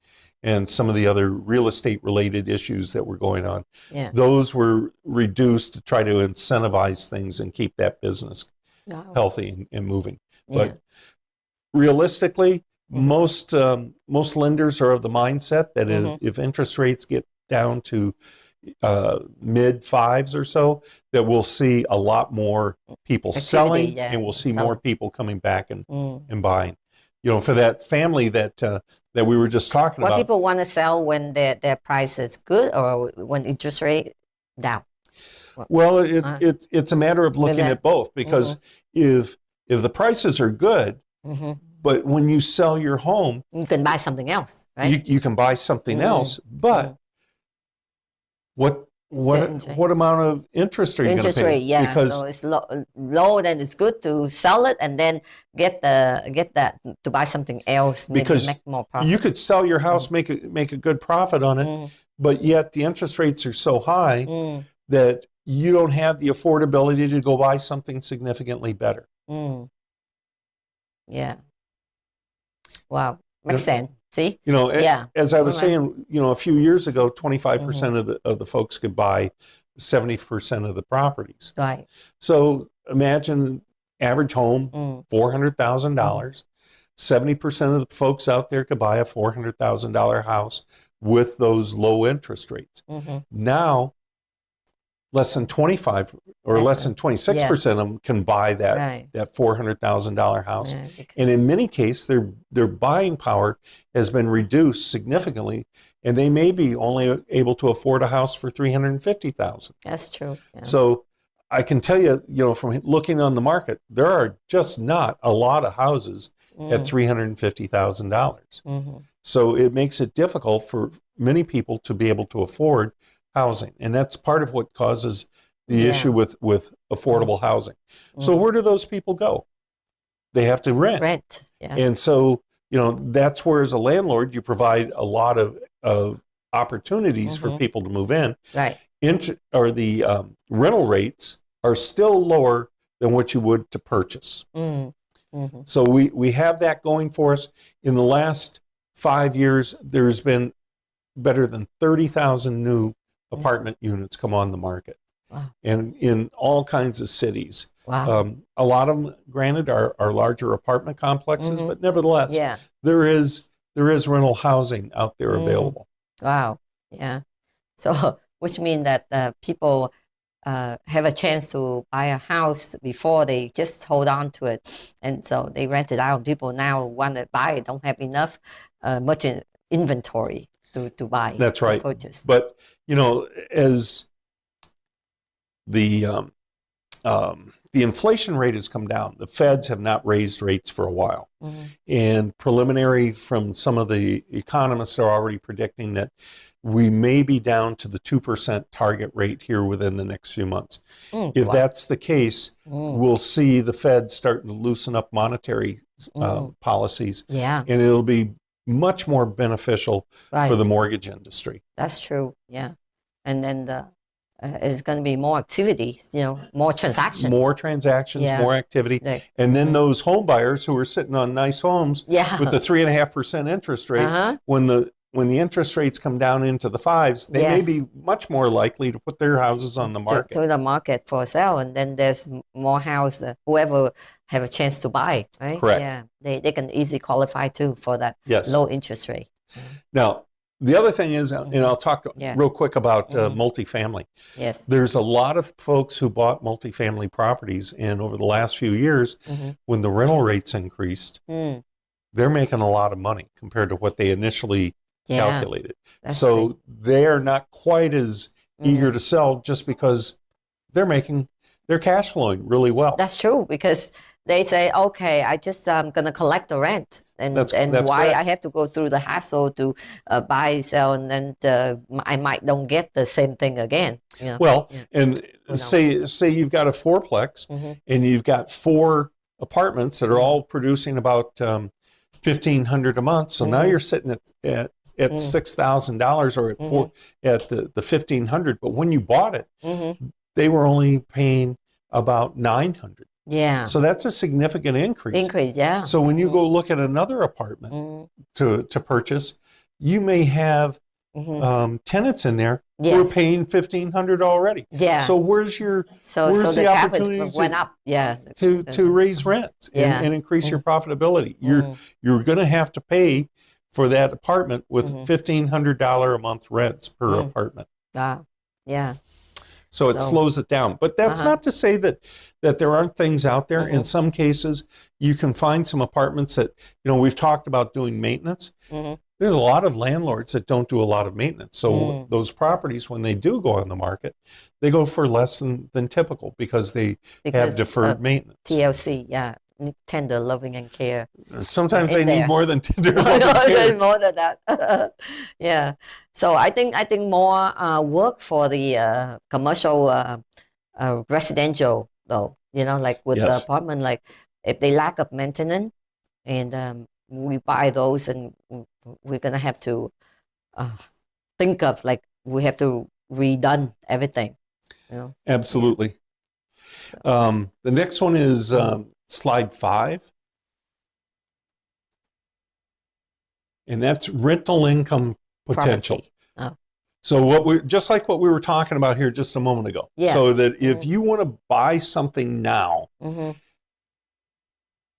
and some of the other real estate related issues that were going on, those were reduced to try to incentivize things and keep that business healthy and moving. But realistically, most lenders are of the mindset that if interest rates get down to mid fives or so, that we'll see a lot more people selling, and we'll see more people coming back and buying. You know, for that family that we were just talking about. What people want to sell when their price is good or when interest rate down? Well, it's a matter of looking at both, because if the prices are good, but when you sell your home, you can buy something else, right? You can buy something else, but what amount of interest are you going to pay? Interest rate, yeah. Because so it's low, then it's good to sell it and then get that to buy something else, maybe because make more profit. you could sell your house, make a good profit on it, but yet the interest rates are so high that you don't have the affordability to go buy something significantly better. Yeah. Wow. Makes sense. See? You know, as I was saying, you know, a few years ago, 25% of the folks could buy 70% of the properties. Right. So imagine average home, $400,000. 70% of the folks out there could buy a $400,000 house with those low interest rates. Now, less than 25 or less than 26% of them can buy that $400,000 house. And in many cases, their buying power has been reduced significantly, and they may be only able to afford a house for $350,000. That's true. Yeah. So I can tell you, you know, from looking on the market, there are just not a lot of houses at $350,000. So it makes it difficult for many people to be able to afford housing. And that's part of what causes the issue with affordable housing. So where do those people go? They have to rent. Yeah. And so, you know, that's where as a landlord, you provide a lot of opportunities for people to move in. Right. The rental rates are still lower than what you would to purchase. So we have that going for us. In the last 5 years, there's been better than 30,000 new apartment units come on the market. Wow. And in all kinds of cities. Wow. A lot of them, granted, are larger apartment complexes, but nevertheless, Yeah. there is rental housing out there available. Wow. Yeah. So, which means that people have a chance to buy a house before they just hold on to it, and so they rent it out. People now want to buy it, don't have enough much inventory to buy. That's right. To purchase. But as the inflation rate has come down, the Feds have not raised rates for a while, and preliminary from some of the economists are already predicting that we may be down to the 2% target rate here within the next few months. If that's the case, we'll see the Fed starting to loosen up monetary policies, and it'll be much more beneficial for the mortgage industry. That's true, yeah. And then it's going to be more activity, more transactions. More transactions, more activity. And then those home buyers who are sitting on nice homes with the 3.5% interest rate, when the interest rates come down into the 5s, they may be much more likely to put their houses on the market. To the market for sale, and then there's more house, whoever have a chance to buy, right? Correct. Yeah, they can easily qualify too for that low interest rate. Now, the other thing is, and I'll talk real quick about multifamily. Yes. There's a lot of folks who bought multifamily properties, and over the last few years, when the rental rates increased, they're making a lot of money compared to what they initially calculated. So they're not quite as eager to sell just because they're cash flowing really well. That's true, because they say, okay, I just going to collect the rent, and that's why correct. I have to go through the hassle to buy, sell, and then I might don't get the same thing again. Well, and say you've got a fourplex, and you've got 4 apartments that are all producing about $1,500 a month. So now you're sitting at $6,000 or at the $1,500. But when you bought it, they were only paying about $900. Yeah. So that's a significant increase. Yeah. So when you go look at another apartment to purchase, you may have tenants in there who are paying $1,500 already. Yeah. So where's the opportunity went up? Yeah. To raise rent and increase your profitability? You're going to have to pay for that apartment with $1,500 a month rents per apartment. Yeah. So it slows it down. But that's not to say that there aren't things out there. In some cases, you can find some apartments that, we've talked about doing maintenance. There's a lot of landlords that don't do a lot of maintenance. So those properties, when they do go on the market, they go for less than typical because they have deferred maintenance. TLC, yeah. Tender loving and care. Sometimes they need more than tender loving and care. More than that. Yeah. So I think more work for the commercial residential though. Like with the apartment, like if they lack of maintenance, and we buy those, and we're gonna have to think of like we have to redone everything. Absolutely. So. The next one is. Slide 5, and that's rental income potential. So just like what we were talking about here just a moment ago. So that if you want to buy something now,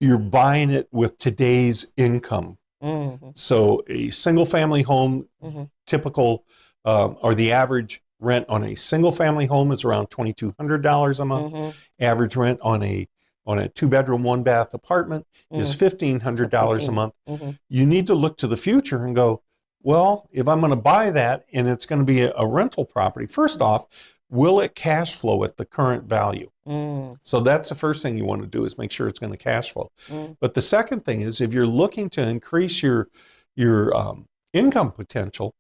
you're buying it with today's income. So a single family home, typical or the average rent on a single family home is around $2,200 a month. Average rent on a 2-bedroom, 1-bath apartment is $1,500 a month. You need to look to the future and go, well, if I'm going to buy that and it's going to be a rental property, first off, will it cash flow at the current value? So that's the first thing you want to do, is make sure it's going to cash flow. But the second thing is, if you're looking to increase your income potential,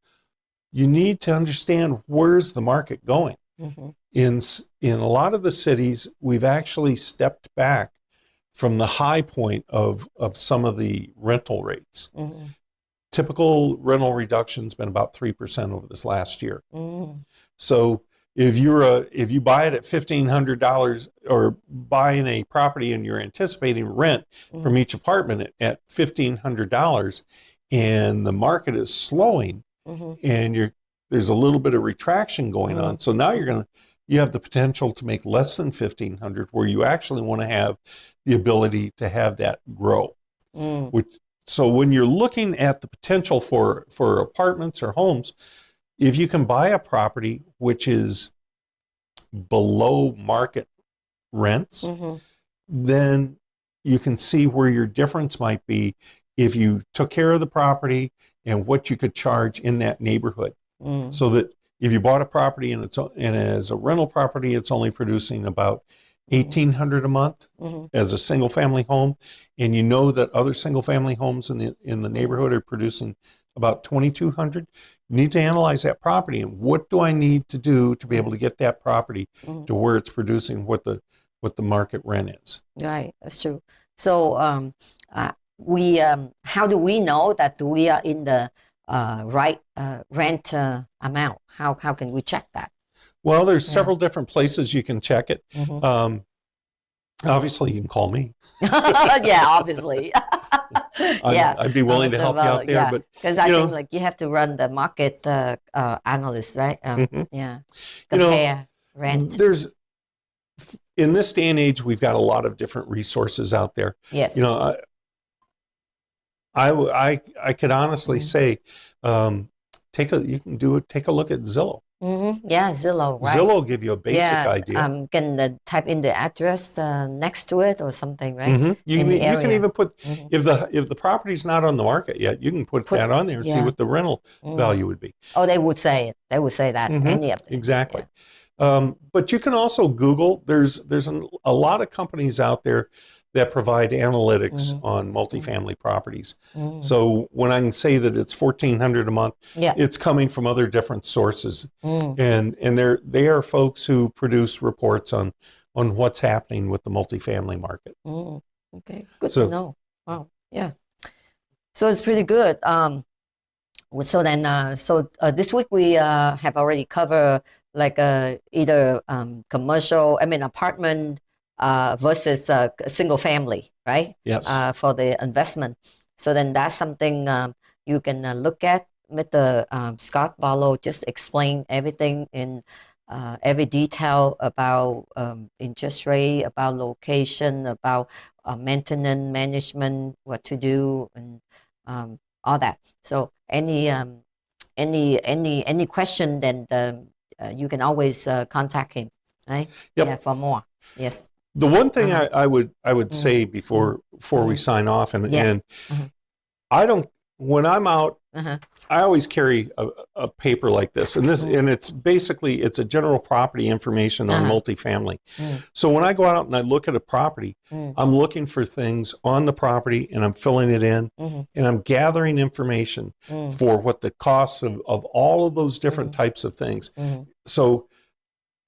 you need to understand where's the market going. In a lot of the cities, we've actually stepped back from the high point of some of the rental rates. Typical rental reduction's been about 3% over this last year. So if you buy it at $1,500 or buying a property and you're anticipating rent from each apartment at $1,500, and the market is slowing, and there's a little bit of retraction going on. So now you have the potential to make less than 1,500, where you actually want to have the ability to have that grow. So when you're looking at the potential for apartments or homes, if you can buy a property which is below market rents, then you can see where your difference might be if you took care of the property and what you could charge in that neighborhood. So that if you bought a property and as a rental property, it's only producing about $1,800 a month as a single family home, and you know that other single family homes in the neighborhood are producing about $2,200. You need to analyze that property and what do I need to do to be able to get that property to where it's producing what the market rent is. Right, that's true. So how do we know that we are in the right rent amount? How can we check that? Well, there's several different places you can check it. Obviously, you can call me. Yeah, obviously. I'd be willing to help you out there. But because I think like you have to run the market analyst, right? Yeah, compare rent. In this day and age, we've got a lot of different resources out there. Yes. I could honestly say, take a look at Zillow. Yeah, Zillow, right? Zillow will give you a basic idea. Can type in the address next to it or something, right? You can even put, if the property's not on the market yet, you can put that on there and see what the rental value would be. Oh, they would say it. They would say that. Any of them. Exactly. But you can also Google. There's a lot of companies out there that provide analytics on multifamily properties. So when I can say that it's $1,400 a month, it's coming from other different sources, and they are folks who produce reports on what's happening with the multifamily market. Okay, good to know. Wow, yeah. So it's pretty good. So this week we have already covered like either apartment versus single family, right? Yes. For the investment. So then that's something you can look at. Mr. Scott Barlow just explain everything in every detail about interest rate, about location, about maintenance, management, what to do, and all that. So any question, then you can always contact him, right? Yep. Yeah, for more. Yes. The one thing I would say before we sign off, and when I'm out, I always carry a paper like this, and it's basically it's a general property information on multifamily. So when I go out and I look at a property, I'm looking for things on the property, and I'm filling it in, and I'm gathering information for what the costs of all of those different types of things. So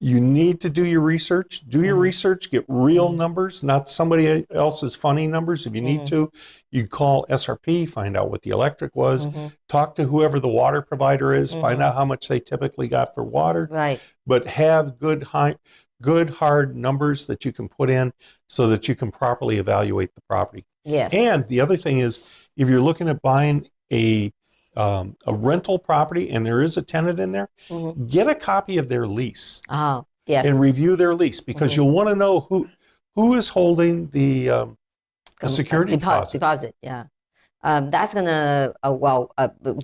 you need to do your research. Do your research. Get real numbers, not somebody else's funny numbers. If you need to, you call SRP, find out what the electric was. Talk to whoever the water provider is. Find out how much they typically got for water. Right. But have good hard numbers that you can put in so that you can properly evaluate the property. Yes. And the other thing is, if you're looking at buying a rental property and there is a tenant in there, get a copy of their lease. Oh, yes. And review their lease, because you'll want to know who is holding the security deposit. Yeah. That's gonna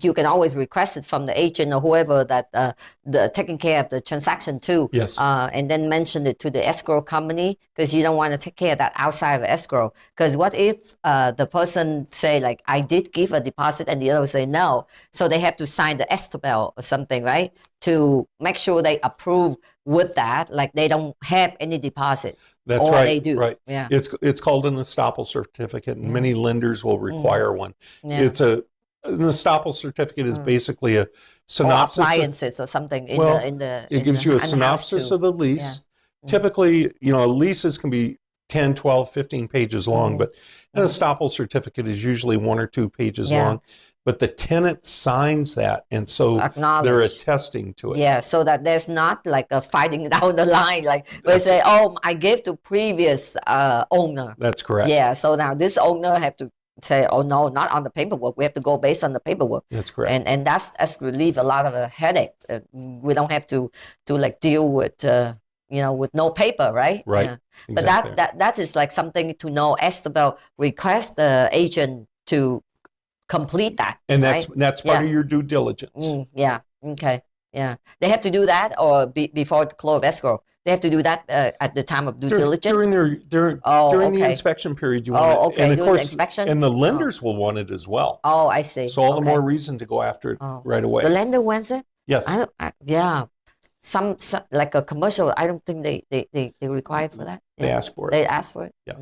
you can always request it from the agent or whoever that the taking care of the transaction too. Yes. And then mention it to the escrow company, because you don't want to take care of that outside of escrow. Because what if the person say like, I did give a deposit, and the other say no, so they have to sign the estable or something, right, to make sure they approve with that, like they don't have any deposit. That's or right. They do. Right. Yeah. It's called an estoppel certificate, and many lenders will require one. Yeah. An estoppel certificate is basically a synopsis. Or appliances or something it gives you a synopsis of the lease. Yeah. Typically, leases can be 10, 12, 15 pages long, but an estoppel certificate is usually 1 or 2 pages long. But the tenant signs that, and so they're attesting to it. Yeah, so that there's not like a fighting down the line, like they say, oh, I gave to previous owner. That's correct. Yeah, so now this owner have to say, oh no, not on the paperwork. We have to go based on the paperwork. That's correct. And that's relieve a lot of the headache. We don't have to like deal with with no paper, right? Right. Yeah. Exactly. But that is like something to know. Esther, request the agent to complete that. And right? that's part of your due diligence. Yeah. Okay. Yeah. They have to do that or before the close of escrow. They have to do that at the time of due diligence during the inspection period. You want it, and of course, inspection, and the lenders will want it as well. Oh, I see. So all the more reason to go after it right away. The lender wants it. Yes. Yeah. Some like a commercial. I don't think they require for that. They ask for it. They ask for it. Yeah.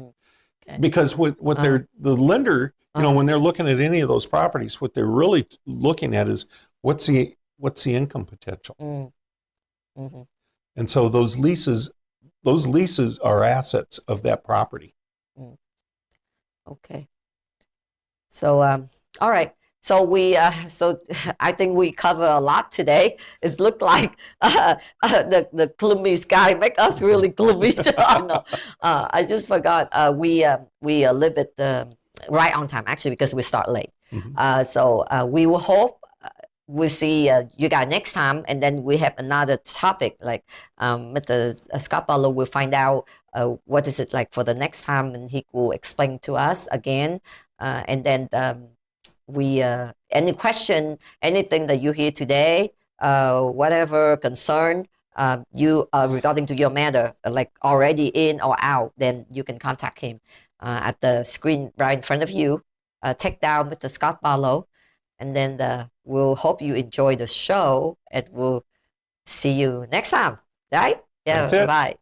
Okay. Because what the lender, when they're looking at any of those properties, what they're really looking at is what's the income potential. Mm-hmm. And so those leases are assets of that property. Okay. So all right. So so I think we cover a lot today. It looked like the gloomy sky make us really gloomy. No, I just forgot. We live at right on time actually because we start late. Mm-hmm. So we will hope we'll see you guys next time, and then we have another topic like Mr. Scott Barlow will find out what is it like for the next time, and he will explain to us again, and then we any question, anything that you hear today, whatever concern you regarding to your matter, like already in or out, then you can contact him at the screen right in front of you. Take down Mr. Scott Barlow, and then we'll hope you enjoy the show, and we'll see you next time. Right? Yeah. Bye.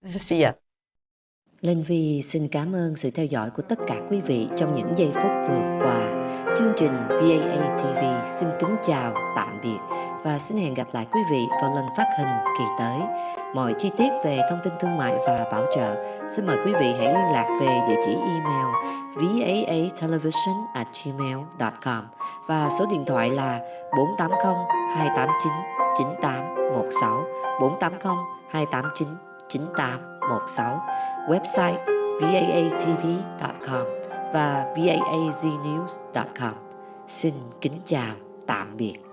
See ya. Linh Vi xin cảm ơn sự theo dõi của tất cả quý vị trong những giây phút vừa qua. Chương trình VAATV xin kính chào, tạm biệt và xin hẹn gặp lại quý vị vào lần phát hình kỳ tới. Mọi chi tiết về thông tin thương mại và bảo trợ, xin mời quý vị hãy liên lạc về địa chỉ email vaatelevision@gmail.com và số điện thoại là 480 289 9816 480 289 9816, website vaatv.com và vaaznews.com. Xin kính chào, tạm biệt.